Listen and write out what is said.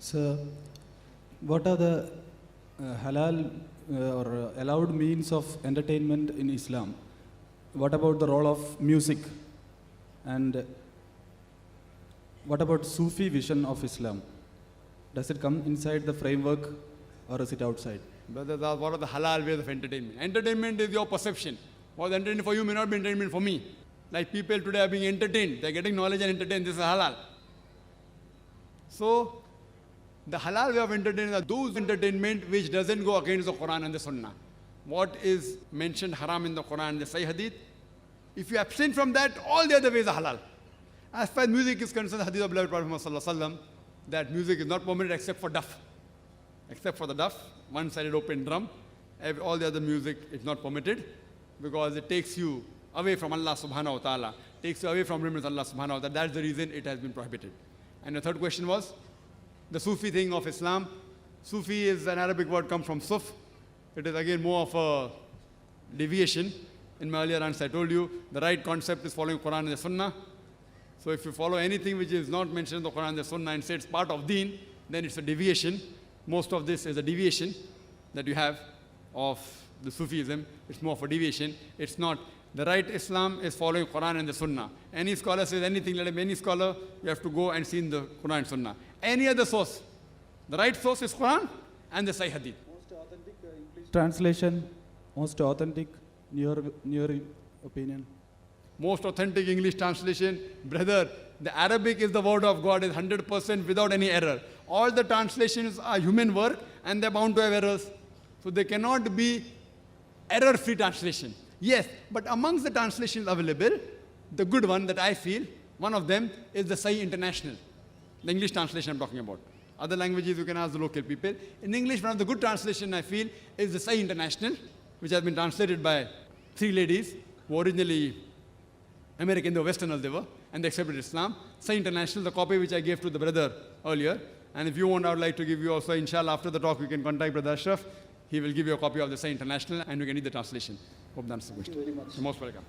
So, what are the halal or allowed means of entertainment in Islam? What about the role of music? And what about Sufi vision of Islam? Does it come inside the framework or is it outside? Brother, what are the halal ways of entertainment? Entertainment is your perception. What's entertainment for you may not be entertainment for me. Like people today are being entertained. They're getting knowledge and entertained. This is halal. So, the halal way of entertainment are those entertainment which doesn't go against the Quran and the Sunnah. What is mentioned haram in the Quran and the Sahih Hadith, if you abstain from that, all the other ways are halal. As far as music is concerned, the Hadith of beloved Prophet Muhammad that music is not permitted except for duff. Except for the duff, one-sided open drum, all the other music is not permitted because it takes you away from Allah subhanahu wa ta'ala, takes you away from remembrance of Allah subhanahu wa ta'ala. That's the reason it has been prohibited. And the third question was, the Sufi thing of Islam. Sufi is an Arabic word, comes from suf. It is again more of a deviation. In my earlier answer I told you, the right concept is following Quran and the Sunnah. So if you follow anything which is not mentioned in the Quran and the Sunnah and say it's part of deen, then it's a deviation. Most of this is a deviation that you have of the Sufism. It's more of a deviation. It's not. The right Islam is following Quran and the Sunnah. Any scholar says anything, let him, any scholar, you have to go and see in the Quran and Sunnah. Any other source. The right source is Quran and the Sahih Hadith. Most authentic English translation, most authentic, in your opinion? Most authentic English translation, brother, the Arabic is the word of God, is 100% without any error. All the translations are human work and they're bound to have errors. So they cannot be error-free translation. Yes, but amongst the translations available, the good one that I feel, one of them is the Sahih International. The English translation I'm talking about. Other languages you can ask the local people. In English, one of the good translation I feel is the Sahih International, which has been translated by 3 ladies who originally American, they were Westerners they were, and they accepted Islam. Sahih International, the copy which I gave to the brother earlier. And if you want, I would like to give you also, inshallah, after the talk, you can contact Brother Ashraf. He will give you a copy of the Sahih International and you can read the translation. Hope that answers the question. Thank you very much. You're most welcome.